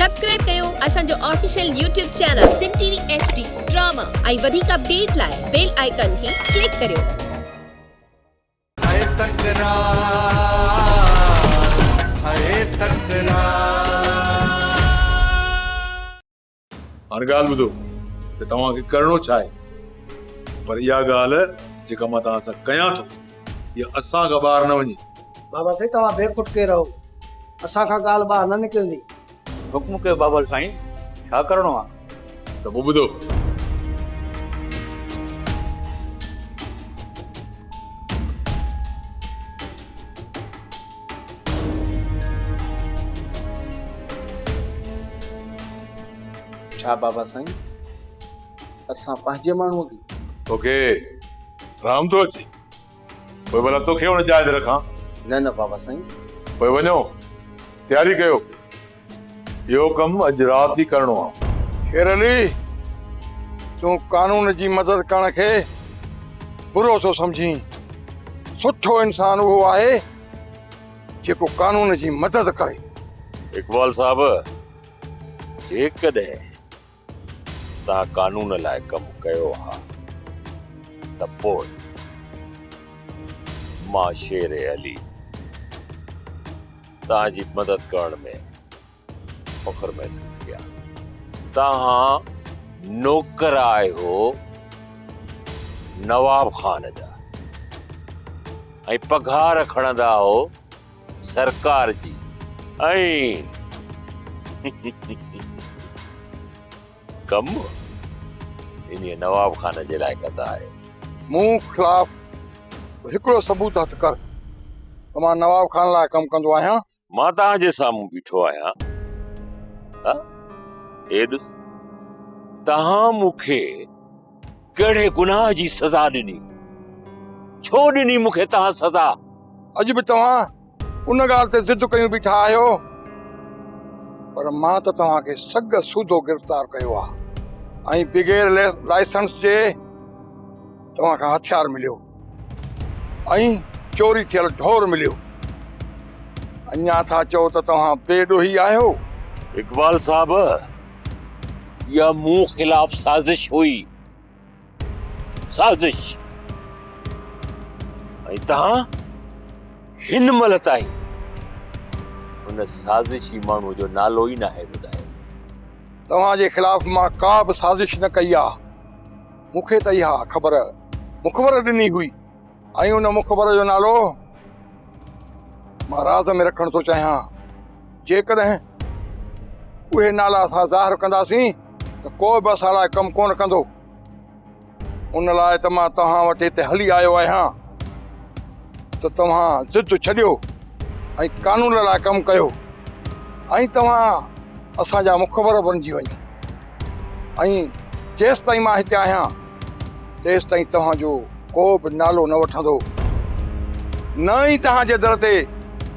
Subscribe कयो असांजो official YouTube channel सिन TV HD drama ऐं वधीक अपडेट लाइ बेल आइकन खे क्लिक करियो। हाणे ॻाल्हि ॿुधो त तव्हांखे करिणो छा आहे, पर इहा ॻाल्हि जेका मां तव्हां सां कयां थो इहा असां खां ॿाहिरि न वञे। बाबा साईं तव्हां बेखुटके रहो, असां खां ॻाल्हि ॿाहिरि न निकिरंदी। हुक्म कयो बाबा साईं, छा करिणो आहे? त पोइ ॿुधो, छा बाबा साईं, असां पंहिंजे माण्हूअ खे? तोखे राम थो अचे, पोइ भला तोखे हुन जाइ ते रखां? न न बाबा साईं। पोइ वञो तयारी कयो, इहो कमु अॼु राति ई करिणो आहे। शेर अली, तूं कानून जी मदद करण खे बुरो थो सम्झी। सुठो इंसान उहो आहे जेको कानून जी मदद करे। इकबाल साहब, जेकॾहिं तव्हां कानून लाइ कमु कयो आहे त पोइ मां शेर अली तव्हांजी मदद करण में फ़ख्र महसूस कया। तव्हां नौकर आहियो नवाब खान जा ऐं पघार खणंदा हो सरकार जी, ऐं कम इन नवाब खान जे लाइ कंदा आहियो। मूं खिलाफ़ हिकिड़ो सबूत हथ कर त मां नवाब खान लाइ कमु कंदो आहियां। मां तव्हांजे साम्हूं बीठो आहियां। हे ॾिस, तव्हां मूंखे कहिड़े गुनाह जी सज़ा ॾिनी? छो ॾिनी मूंखे तव्हां सज़ा? अॼु बि तव्हां उन ॻाल्हि ते ज़िद कयूं बीठा आहियो, पर मां त तव्हांखे सग सूधो गिरफ़्तार कयो आहे ऐं बग़ैर लाइसेंस जे तव्हांखां हथियार मिलियो ऐं चोरी थियल ढोर मिलियो। अञा था चओ त तव्हां बेॾोही आहियो। इकबाल साहब, इहा मूं खिलाफ साज़िश हुई, साज़िश, ऐं तव्हां हिन महिल ताईं उन साज़िशी माण्हू जो नालो ई नाहे ॿुधायो। तव्हांजे खिलाफ़ मां का बि साज़िश न कई आहे। मूंखे त इहा ख़बर मुख़बर ॾिनी हुई ऐं उन मुख़बर जो नालो मां राज़ में रखण थो चाहियां। जेकॾहिं उहे नाला असां ज़ाहिर कंदासीं त को बि असां लाइ कमु कोन कंदो। उन लाइ त मां तव्हां वटि हिते हली आयो आहियां त तव्हां ज़िद छॾियो ऐं कानून लाइ कमु कयो ऐं तव्हां असांजा मुख़बर बणिजी वञो। ऐं जेसि ताईं मां हिते आहियां तेसि ताईं तव्हांजो को बि नालो न वठंदो, न ई तव्हांजे दर ते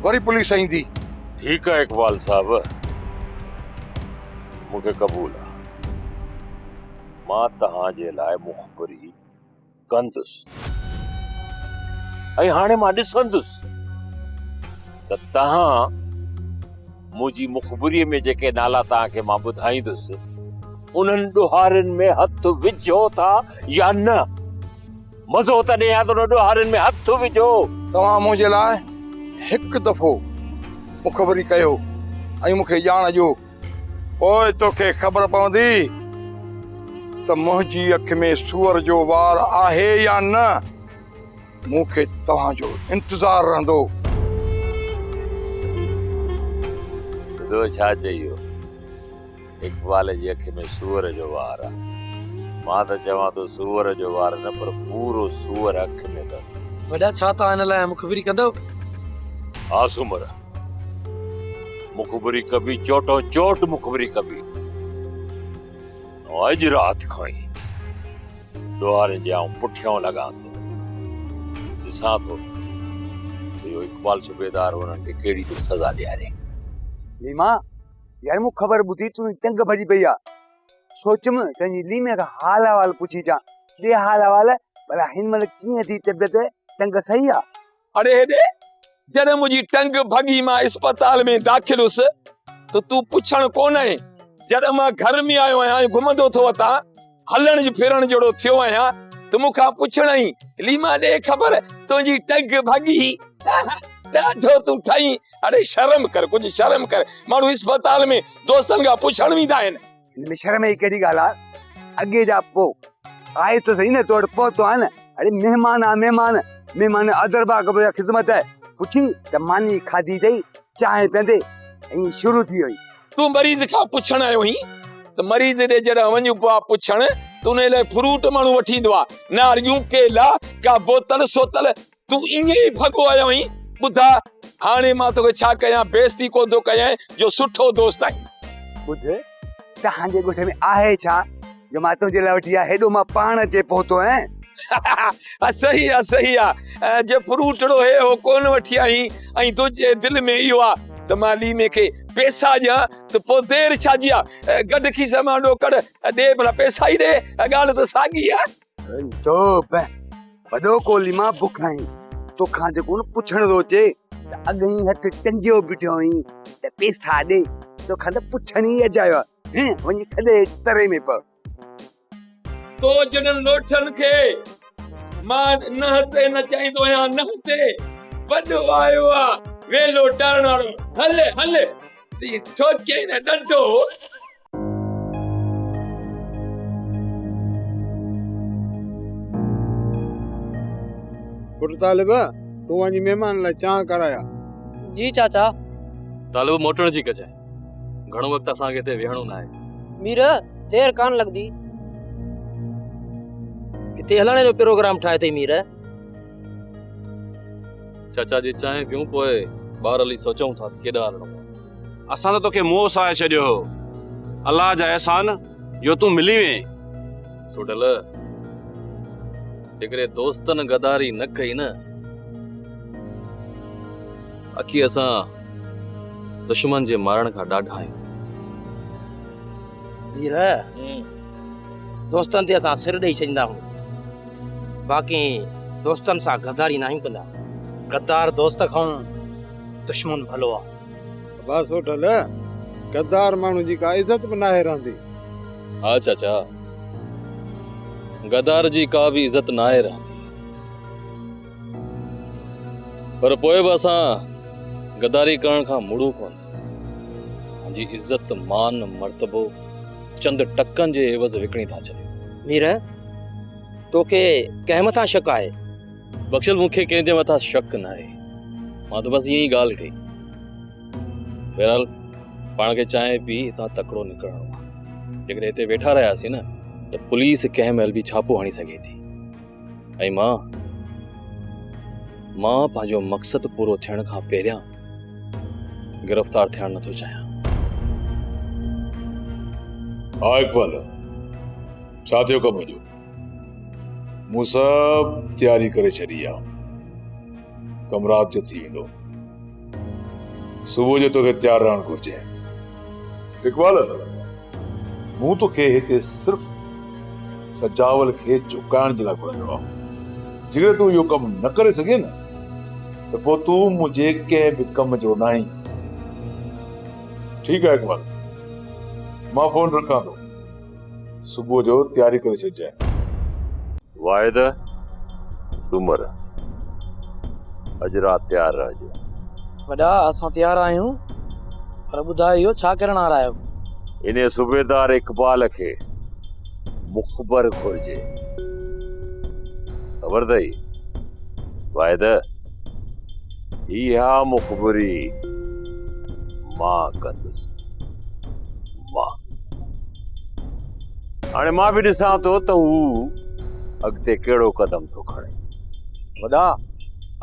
वरी पुलिस ईंदी। ठीकु आहे इकबाल साहब, मूंखे क़बूल आहे। मां तव्हांजे लाइ मुख़बिरी कंदुसि ऐं हाणे मां ॾिसंदुसि त तव्हां मुंहिंजी मुख़बिरीअ में जेके नाला तव्हांखे मां ॿुधाईंदुसि उन्हनि ॾोहारनि में हथ विझो था या न। मज़ो त ॾियां त उन ॾोहारनि में हथ विझो। तव्हां मुंहिंजे लाइ हिकु दफ़ो मुख़बिरी कयो ऐं मूंखे ॼाण ॾियो, पोइ तोखे ख़बर पवंदी त मुंहिंजी अखि में सूअर जो वार आहे या न। मूंखे तव्हांजो इंतज़ारु रहंदो। ॿुधो छा चयो? इकबाल जी अखि में सूअर जो वार आहे। मां त चवां थो सूअर जो वार न, पर पूरो सूअर अखि में अथसि। वॾा छा तव्हां हिन लाइ मुख़बिरी कंदव? हा सुमर, मुख़बिरी कबी, चोटो चोट मुख़बिरी कबी। अॼु राति खां ई ॾोहारे जे आऊं पुठियां लॻां थो, ॾिसां थो त इहो इकबाल सूबेदार हुननि खे कहिड़ी थो सज़ा ॾियारे। लीमा यार, मूं ख़बर ॿुधी तूं तंग भॼी पई आहे। सोचम तुंहिंजी लीमे खां हाल अहवाल पुछी अचां। ॾे हाल अहवाल, भला हिन महिल कीअं थी तबियत? टंग सही आहे? अरे हेॾे जॾहिं मुंहिंजी टंग भॻी मां अस्पताल में दाख़िल हुअसि त तूं पुछण कोन आहे। जॾहिं मां घर में आयो आहियां घुमंदो थो वतां हलण फिरण जहिड़ो थियो आहियां त मूंखां पुछण ई लीमा ॾे ख़बर तुंहिंजी टंग भाॻी ॾाढो तूं ठही। अरे शर्म कर, कुछ शर्म कर। माण्हू अस्पताल में दोस्तनि खां पुछण वेंदा आहिनि। हिनमें शर्म जी कहिड़ी ॻाल्हि आहे? अॻे जा पोइ आहे त सही न, तोड़ पहुतो आहे न। अरे महिमान आहे, महिमान अदरबा कबो ख़िदमत आहे। पुछी त मानी खाधी अथई, चांहि पीअंदे, ऐं शुरू थी वई। तूं मरीज़ खां पुछण आयो हुई त मरीज़ ॾे जॾहिं वञूं पिया पुछण त उन लाइ फ्रूट माण्हू वठी ईंदो आहे, नारियूं केला का बोतल सोतल। तूं ईअं ई भॻो आयो हुई। ॿुधा हाणे मां तोखे छा कयां, बेइज़ती कोन थो कयां जो सुठो दोस्त आहीं। ॿुध तव्हांजे ॻोठ में आहे छा जो मां तुंहिंजे लाइ वठी आहे? हेॾो मां पाण अचे पहुतो आहियां। सही आहे, सही आहे। जे फ्रूटड़ो हे हो कोन वठी आई ऐं तुंहिंजे दिलि में इहो आहे त मां लीमे खे पैसा ॾियां त पोइ देरि छाजी आहे? गॾु खीसे मां ॾोकड़ ॾे भला पैसा ई ॾे। ॻाल्हि त साॻी आहे। तो वॾो कोली मां बुख आहीं, तोखां जेको न पुछण थो अचे त अॻई हथ टंगियो बीठो आहीं त पैसा ॾे। तोखां त पुछण ई अजायो आहे। वञी थधे तरे में पव। तो जॾहिं लोठनि खे मां नहते न चाहींदो आहियां, नहते वॾो आयो आहे वेलो टरण वारो। हले हले ठोके न डंडो। पुट तालिब तूं वञी महिमान लाइ चांहि कराया। जी चाचा। तालिब मोटण जी कच आहे, घणो वक़्तु असांखे हिते वेहणो न आहे। मीर देर कान लगदी, हिते हलण जो प्रोग्राम ठाहे अथई मीर। चाचा जी चांहि पियूं पोइ ॿार हली सोचूं था केॾा हलणो। असां त तोखे मोह साए छॾियो हो। अलाह जा एहसान जो तूं मिली वएं। सुडल हिकिड़े दोस्तनि गदारी न कई न, अखी असां दुश्मन जे मारण खां ॾाढा आहियूं। मीर दोस्तनि ते असां सिर ॾेई छॾींदा आहियूं, बाक़ी दोस्तनि सां गद्दारी न आहियूं कंदा। गद्दार दोस्त खां दुश्मन भलो आहे। बस होटल गद्दार माण्हू जी का इज्जत बि नाहे रहंदी। हा चाचा, गदार जी का भी इज्जत ना आहे रहंदी, पर पोइ बि असां गदारी करण खां मुड़ू कोन। जी इज्जत मान मर्तबो चंद टकनि जे एवज़ विकणी था छॾियूं। मीर तोखे कंहिं मथां शक आहे? बख़्शल मूंखे कंहिंजे मथां शक न आहे, मां त बसि ईअं ई ॻाल्हि कई। बहरहाल पाण खे चांहि पी हितां तकिड़ो निकिरणो आहे। जेकॾहिं हिते वेठा रहियासीं न त पुलिस कंहिं महिल बि छापो हणी सघे थी। ऐं मां पंहिंजो मक़सदु पूरो थियण खां पहिरियां गिरफ़्तार थियण नथो चाहियां। हा इकबाल, छा थियो कम जो? मूं सभु तयारी करे छॾी आहे। कम राति जो थी वेंदो, सुबुह जो तोखे तयारु रहणु घुरिजे। इकबाल, मूं तोखे हिते सिर्फ़ सजावल खे झुकाइण जे लाइ घुरायो आहे। जेकॾहिं तूं इहो कमु न करे सघे न त पोइ तूं मुंहिंजे कंहिं बि कम जो न आहीं। ठीकु आहे इकबाल, मां फोन रखां थो, सुबुह जो तयारी करे छॾिजांइ। वाहिद सूमर अॼु राति तयारु रहिजो। वॾा असां तयारु आहियूं, पर ॿुधायो इहो छा करण वारा आहियो? इन सूबेदार इकबाल खे मुख़बर घुर्जे, ख़बर अथई? वाहिद इहा मुख़बरी मां कंदुसि। हाणे मां बि ॾिसां थो त हू अॻिते कहिड़ो कदम थो खणे। वॾा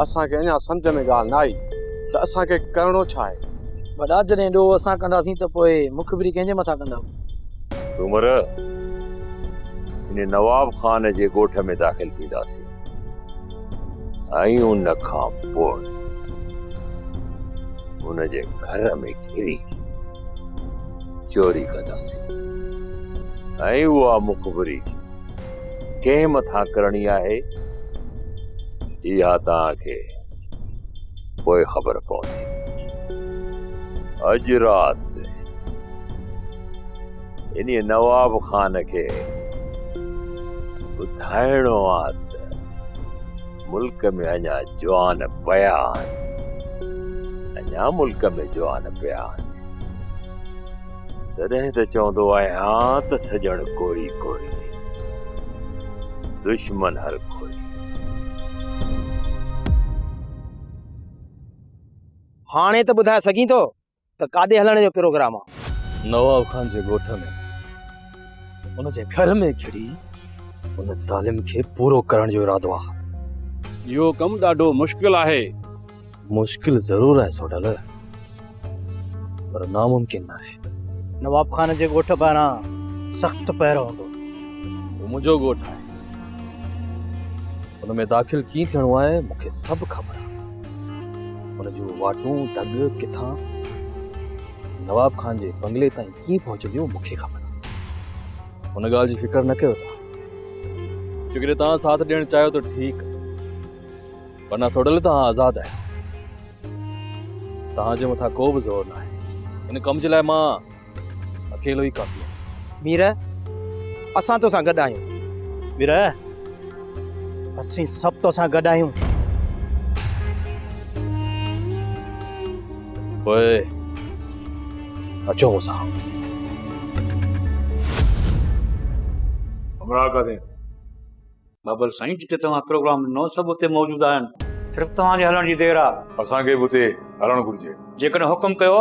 असांखे अञा सम्झ में ॻाल्हि न आई त असांखे करणो छा आहे। वॾा जॾहिं ॾोह असां कंदासीं त पोइ मुखबिरी कंहिंजे मथां कंदा? सूमर इन नवाब खान जे ॻोठ में दाख़िल थींदासीं ऐं उन खां पोइ उन जे घर में घिरी चोरी कंदासीं ऐं उहा मुख़बरी कंहिं मथां करणी आहे इहा तव्हांखे पोइ ख़बर पवंदी। अॼु राति इन नवाब खान के ॿुधाइणो आहे त मुल्क में अञा जवान पिया आहिनि, अञा मुल्क में जवान पिया आहिनि, तॾहिं त चवंदो आहियां त सॼण कोई कोई दुश्मन हर कोई। हाणे त ॿुधाए सघीं थो त काॾे हलण जो प्रोग्राम आहे? नवाब खान जे ॻोठ में उन जे घर में खिड़ी उन ज़ालिम खे पूरो करण जो इरादो आहे। इहो कमु ॾाढो मुश्किल आहे। मुश्किल ज़रूर आहे सोडल, पर नामुमकिन न आहे। नवाब खान जे ॻोठ ॿाहिरां सख़्तु पहिरो हूंदो। वो मुंहिंजो ॻोठ आहे, उन में दाख़िल कीअं थियणो आहे मूंखे सभु ख़बर आहे। उन जूं वाटूं ढग किथां नवाब खान जे बंगले ताईं कीअं पहुचंदियूं मूंखे ख़बर आहे। उन ॻाल्हि जी फिकर न कयो तव्हां। जेकॾहिं तव्हां साथ ॾियणु चाहियो त ठीकु, वरना सोडल तव्हां आज़ादु आहियो। तव्हांजे मथां को बि ज़ोर न आहे। इन कम जे लाइ मां अकेलो ई काफ़ी आहियां। मीर, असां तोसां गॾु आहियूं। मीर, असीं सभु तोसां गॾु आहियूं। ओए अचो मूंसां। हमरा का दे बाबल साईं, जिते तव्हां प्रोग्राम ॾिनो सभु उते मौजूद आहिनि, सिर्फ़ु तव्हांजे हलण जी देरि आहे। असांखे बि उते हलणु घुरिजे। जेकॾहिं हुकुम कयो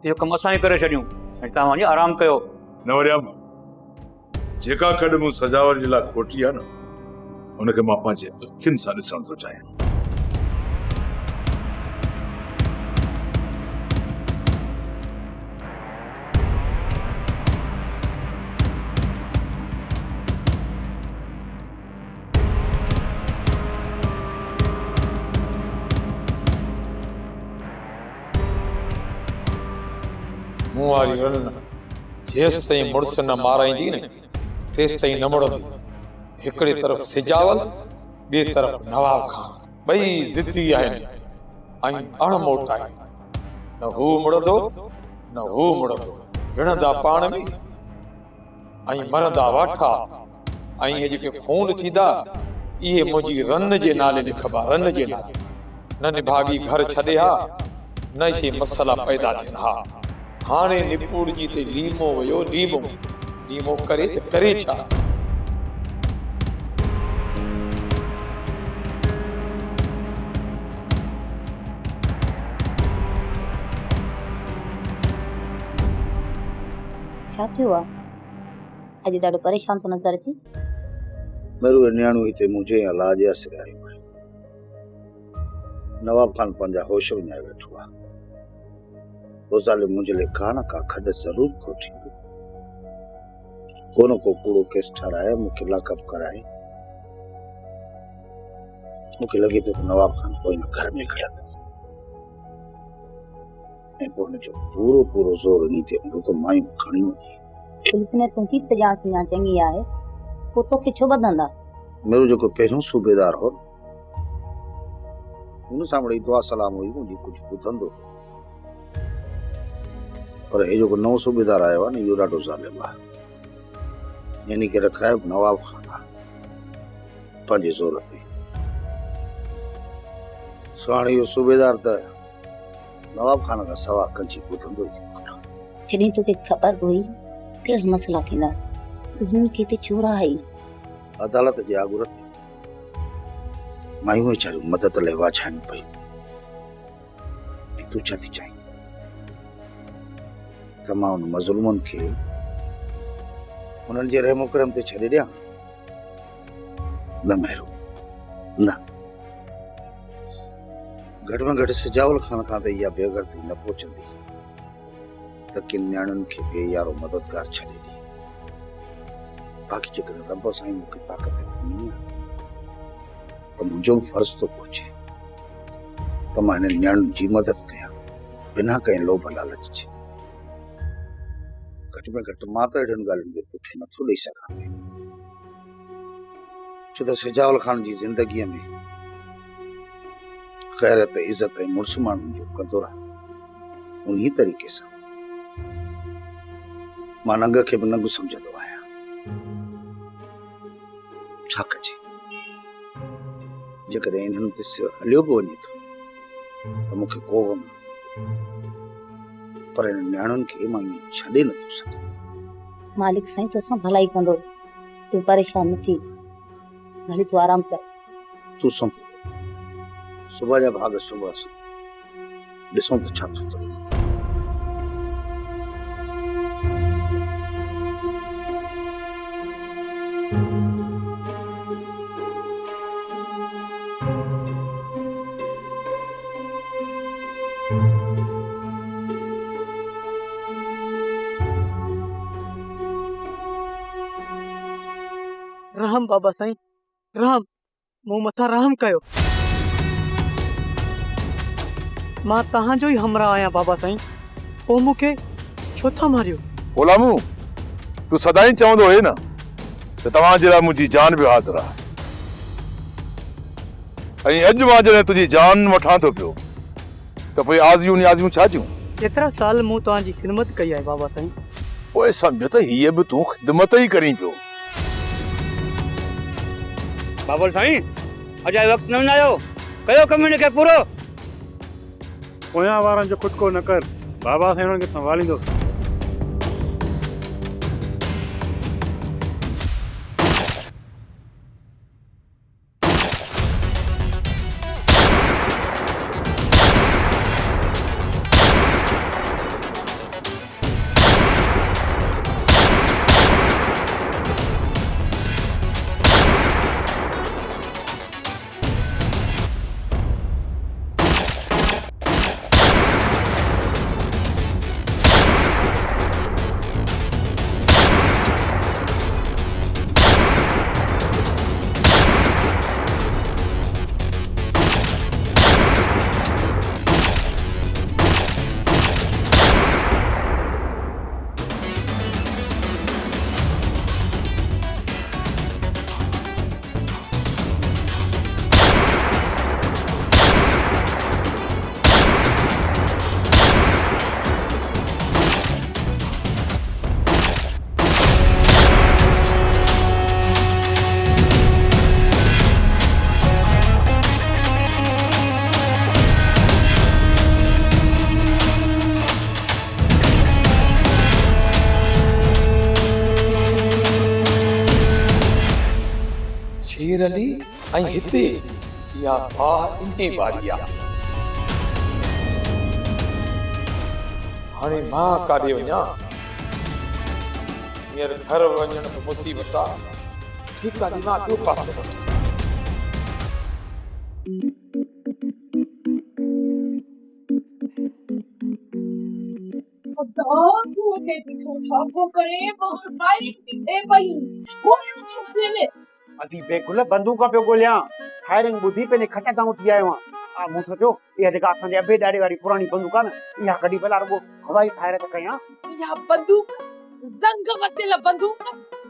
इहो कमु असां ई करे छॾियूं ऐं तव्हां वञी आराम कयो। न वरियाम, जेका खॾ मूं सजावट जे लाइ खोटी आहे न, उनखे मां पंहिंजे अखियुनि सां ॾिसण थो चाहियां। मूं वारी रन जेसि ताईं मुड़ुस न माराईंदी न तेसि ताईं न मुड़ंदी। हिकिड़े तरफ़ सिजावल, ॿिए तरफ़ नवाब खान, ॿई ज़िद्दी आहिनि ऐं अणमोट आहिनि। न हू मुड़ंदो न हू मुड़ंदो, विढ़ंदा पाण में ऐं मरंदा वाठा। ऐं इहे जेके खून थींदा इहे मुंहिंजी रन जे नाले लिखबा, रन जे नाले। न निभागी घर छॾे हा, न शे मसला पैदा थियनि हा। हाणे निपुड़ जी ते लीमो वियो, लीमो करे त करे छा? छा थियो आहे? अॼु ॾाढो परेशान थो नज़र अचे। मेरू न्याणो हिते मुंहिंजे इलाज आसिरे आयो आहे। नवाब खान पंहिंजा होश विञाए वेठो आहे। वो ज़ालिम मुंहिंजे लाइ का न का खॾ ज़रूर खोटींदो। को न को कूड़ो केस ठाराए मूंखे लाकअप कराए। मूंखे लॻे थो त नवाब खान कोई न घर में खड़ंदो ऐं पोइ हुनजो पूरो ज़ोर इन ते हूंदो त मायूं खणी वञे। पुलिस में तुंहिंजी त ॼाण सुञाण चङी आहे, पोइ तोखे छो ॿधंदा? मेरो जेको पहिरियों सूबेदार हो हुन सां वरी दुआ सलाम हुई, मुंहिंजी कुझु ॿुधंदो। पर हे जेको नओं सूबेदार आयो आहे न, इहो ॾाढो ज़ालिम आहे। यानी कि रखराइब नवाब खान आहे पंहिंजे ज़ोर ते। हाणे इहो सूबेदार त नवाब खान खां सवा कंची ॿुधंदो ई कोन। जॾहिं तोखे ख़बर हुई कहिड़ा मसला थींदा, तूं हिन खे ते चोराई। अदालत जे आगुर ते मायूं वीचारियूं मदद लाइ वाछाइनि पयूं। तूं छा थी चाहीं त मां उन मज़लूमनि खे उन्हनि जे रहमो करम ते छॾे ॾियां? न महिरो, न। घटि में घटि सिजावल खान खां त इहा बेगर्ती न पहुचंदी त किन न्याणियुनि खे बेयारो मददगार छॾे ॾे। बाक़ी जेकॾहिं रब साईं मूंखे ताक़त ॾिनी आहे त मुंहिंजो फर्ज़ थो पहुचे त मां हिननि न्याणियुनि जी मदद कयां बिना कंहिं लोभ लालच जे। घटि में घटि मां त अहिड़ियुनि ॻाल्हियुनि जे पुठि नथो ॾेई सघां। छो त सिजावल खान जी ज़िंदगीअ में ग़ैरत, इज़त ऐं मुड़ुस माण्हुनि जो क़दुरु आहे। उन्ही तरीक़े सां मां नंग खे बि नंग सम्झंदो आहियां। छा कजे, जेकॾहिं इन्हनि ते सिर हलियो बि वञे थो त मूंखे को गम न, पर इन नियाणुनि खे मां ईअं छॾे नथो सघां। मालिक साईं तोसां भलाई कंदो, तूं परेशान न थी, भली तूं आराम कर। तूं सुम्ह, सुबुह जा भाग सुबुह सां ॾिसूं त छा थो थिए। रहम बाबा साईं, रहम, मूं मथां रहम कयो। मां तव्हांजो ई हमरा आहियां बाबा साईं, पोइ मूंखे छो था मारियो? ओलामू, तू सदाई चवंदो हुए न त तव्हांजे लाइ मुंहिंजी जान बि हाज़िर आहे, ऐं अॼु मां जॾहिं तुंहिंजी जान वठां थो पियो त पोइ आज़ियूं नियाज़ियूं छा जूं? केतिरा साल मूं तव्हांजी ख़िदमत कई आहे बाबा साईं। पोइ सम्झ त हीअ बि तूं ख़िदमत ई करीं पियो। बाबल साईं, अजाए वक्त न आयो, कयो कम खे पूरो। पोयां वारनि जो खुटको न कर, बाबा साईं हुननि खे संभालींदो। शेर अली ऐं हिते या बाहि इन्हे वारी आहे। हाणे मां काॾे वञा? हींअर घर वञण त मुसीबत आहे। ठीकु आहे, मां ॿियो पासे वठी। अधी बेगुल बंदूक पियो ॻोल्हियां, फायरिंग ॿुधी पंहिंजे खट तां उठी आयो आहियां। मूं सोचियो इहा जेका असांजे अबे ॾाॾे वारी पुराणी बंदूक आहे न, इहा कॾहिं भला रुॻो हवाई फायर त कयां। इहा बंदूक ज़ंग वतियल बंदूक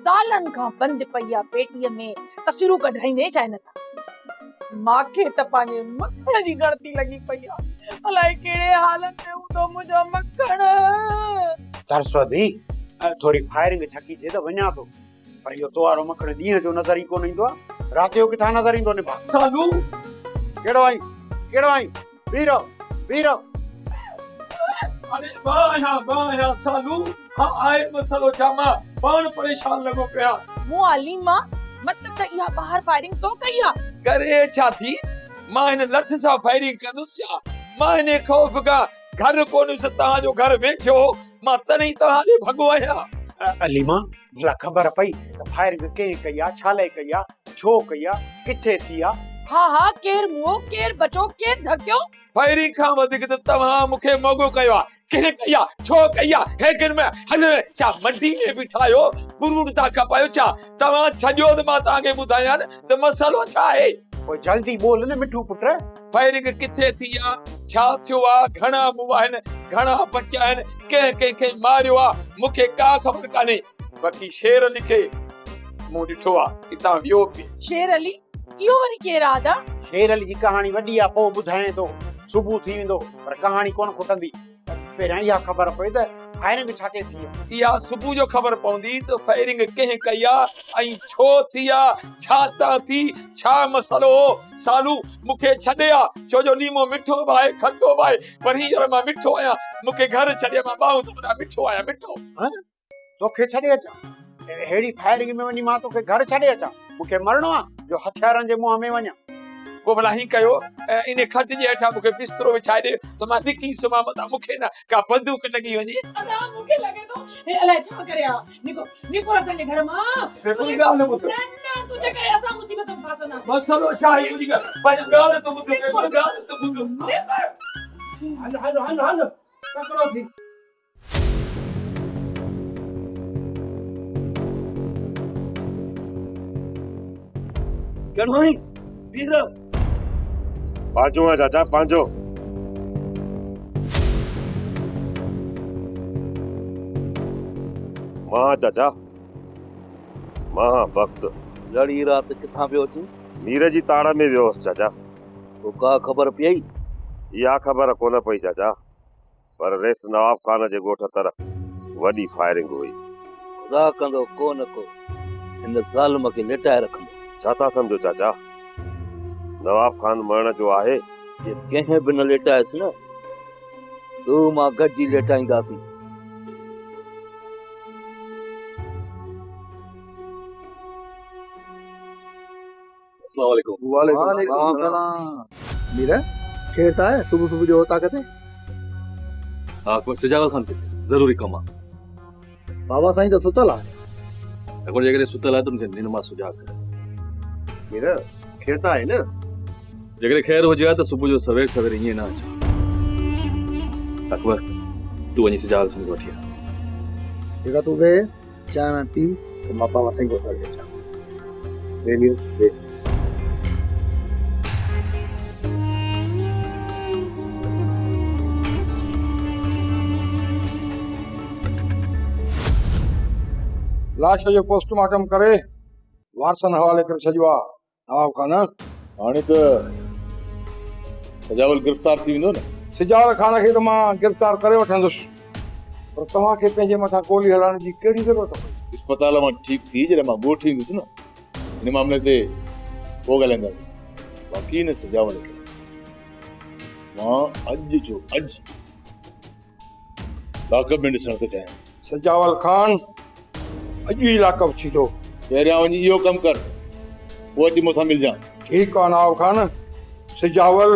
सालनि खां बंदि पई आहे पेटीअ में, तस्वीरूं कढाईंदे छा हिन सां। मांखे त पंहिंजे मखण जी गणती लॻी पई आहे, अलाए कहिड़े हालत में हूंदो मुंहिंजो मखण। तरसदी थोरी फायरिंग छकी थिए त वञा थो, पर इहो तोवारो मखण ॾींहं जो नज़र ई कोन ईंदो आहे, राति जो किथां नज़र ईंदो निभा। साधू कहिड़ो आई बीरो बीरो। अरे बाया साधू, हाँ आए मसलो छा? मां पाण परेशान लॻो पिया। मूं अलीमा, मतलब त इहा बाहर फायरिंग तो कई आहे? करे छा थी? मां हिन लठ सां फायरिंग कंदुसि छा? मां हिन खौफ़ खां घर कोन्हसि, तव्हांजो घर वेठो, मां तॾहिं तव्हांजे भॻो आहियां। अलीमा, भला ख़बर पई त फायरिंग कंहिं कई आहे, छा लाइ कई आहे, छो कई आहे, किथे थी आहे? हाँ हाँ, केर मुओ, केर बचो, केर धकियो? फायरिंग खां वधीक त तव्हां मूंखे मोगो कयो आहे। कंहिं कई आहे, छो कई आहे? हेकिन में हल छा मंडी में बिठायो, फ्रूट था खपायो छा? तव्हां छॾियो त मां तव्हांखे ॿुधायां त मसलो छा आहे। पोइ जल्दी बोल न मिठू पुट। फायरिंग किथे थी आहे, छा थियो आहे, घणा मुआ आहिनि, घणा बचा आहिनि, कंहिं कंहिंखे मारियो आहे, मूंखे का ख़बर कान्हे। बाक़ी शेर अली खे मूं ॾिठो आहे, हितां वियो बि। शेर अली? इहो वरी केरु आहे? शेर अली जी कहाणी वॾी आहे, पोइ ॿुधाए थो, सुबुह थी वेंदो, पर कहाणी कोन खुटंदी। पहिरियां इहा ख़बर पई त फायरिंग छाते थी आहे? इहा सुबुह जो ख़बर पवंदी त फायरिंग कंहिं कई आहे ऐं छो थी आहे, छा तां थी, छा मसलो हो। सालू मूंखे छॾे आ, छो जो लीमो मिठो बि आहे खटो बि आहे, पर हींअर मां मिठो आहियां। मूंखे घर छॾे मां ॿाहूं त वॾा मिठो आहियां मिठो। तोखे छॾे अचां? अहिड़ी फायरिंग में वञी मां तोखे घर छॾे अचां? मूंखे मरणो आहे जो हथियारनि जे मुंहं में वञा? पोइ भला हीअं कयो, इन खट जे हेठां मूंखे बिस्तरो विछाए ॾे त मां धिकी सुम्हां मथां, मूंखे न का बंदूक लॻी वञे। अदा मूंखे लॻे थो हे अलाए छा करे आ। निको असांजे घर मां। कोई ॻाल्हि न ॿुध। न तुंहिंजे करे असां मुसीबत में फासंदासीं। मसलो छा आहे मुंहिंजी पंहिंजी ॻाल्हि त ॿुध, ॻाल्हि त ॿुध। हल तकड़ो थी। कहिड़ो आई वीर पांजो है चाचा पांजो। मां चाचा मां वक्त लड़ी रात किथां पियो अची? मीर जी ताड़ में वियोस चाचा। तो का खबर पई? या खबर कोन पई चाचा, पर रेस नवाब खान जे ॻोठ तरफ़ वॾी फायरिंग हुई। खुदा कंदो को न को हिन ज़ालिम खे लेटाए रखंदो। छा था सम्झो चाचा? नवाब खान मरण जो आहे। जे कंहिं बि न लेटायसि न, तूं मां गॾिजी लेटाईंदासीं। अस्सलाम वालेकुम। वालेकुम सलाम। मीरा खेर था है सुबह सुबह जो होता कहते? हाँ कोई सजावल खान के जरूरी कम आहे। बाबा साईं तो सुतल आहे। अगर जेकॾहिं सुतल आहे त मूंखे निंड मां सुजाग करे। मीरा खेर था है न? जेकॾहिं ख़ैर हुजे हा त सुबुह जो सवेर सवेर ईअं न अचां। अकबर तूं वञी सजावल खान खे वठी आ। जेका तूं वे चांहि वांहि पी त मां बाबा साईं को उतारे अचां। वे लियो वे। लाश जो पोस्टमार्टम करे वारसन हवाले करे छॾियो आहे नवाब खान। हाणे त सजावल गिरफ़्तार थी वेंदो न? सजावल खान खे त मां गिरफ़्तार करे वठंदुसि, पर तव्हांखे पंहिंजे मथां गोली हलाइण जी कहिड़ी ज़रूरत पई? अस्पताल मां ठीकु थी जॾहिं मां ॻोठ ईंदुसि न, हिन मामले ते पोइ ॻाल्हाईंदासीं। बाक़ी न सजावल खे मां अॼु जो अॼु लाकअप में ॾिसण थो चाहियां। सजावल खान अॼु ई लाकअप थींदो। पहिरियां वञी इहो कमु कर, पोइ अची मूंसां मिलजां। ठीकु आहे नवाब खान, सजावल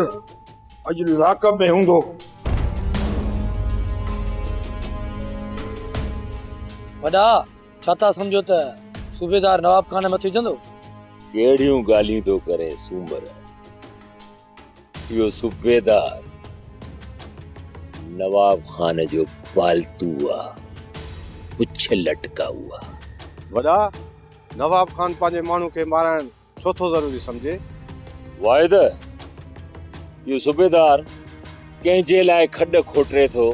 अॼु लाकअप में हूंदो। वॾा छा था सम्झो त सूबेदार नवाब खान मथे विझंदो? कहिड़ियूं ॻाल्हियूं थो करे सूमर? इहो सूबेदार नवाब खान जो पालतू आहे, पुछ लटका हुआ। वॾा नवाब खान पंहिंजे माण्हू खे मारण छो थो ज़रूरी सम्झे? वाहिद इहो सूबेदार कंहिंजे लाइ खॾ खोटरे थो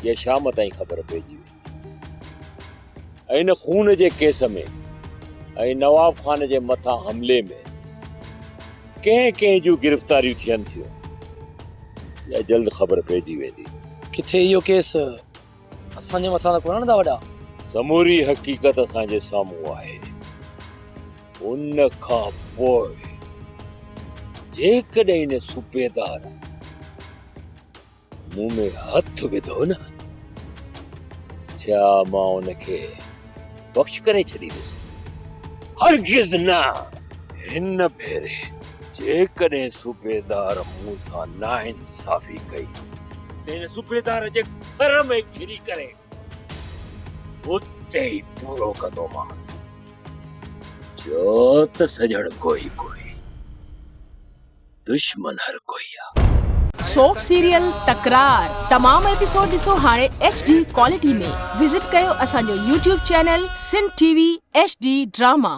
इहा शाम ताईं ख़बर पइजी वई। ऐं इन खून जे केस में ऐं नवाब खान जे मथां हमले में कंहिं जूं गिरफ़्तारियूं थियनि थियूं, इहा जल्द ख़बर पइजी वेंदी। किथे इहो केस असांजे मथां त कोन हणंदा वॾा? समूरी हक़ीक़त असांजे साम्हूं आहे। उन खां पोइ जेकॾहिं इन सूबेदार मुंह में हथ विधो न, छा मां उनखे बख़्श करे छॾींदुसि? हरगिज़ न। हिन भेरे जेकॾहिं सूबेदार मूं सां नाइंसाफ़ी कई, हिन सूबेदार जे घर में घिरी करे उते ई पूरो कंदोमांसि। जो त सजण कोई कोई, दुश्मन हर कोई आहे। सोप सीरियल तकरार तमाम एपिसोड ॾिसो हाणे HD क्वालिटी में। विजिट कयो असांजो YouTube channel Sindh TV HD drama.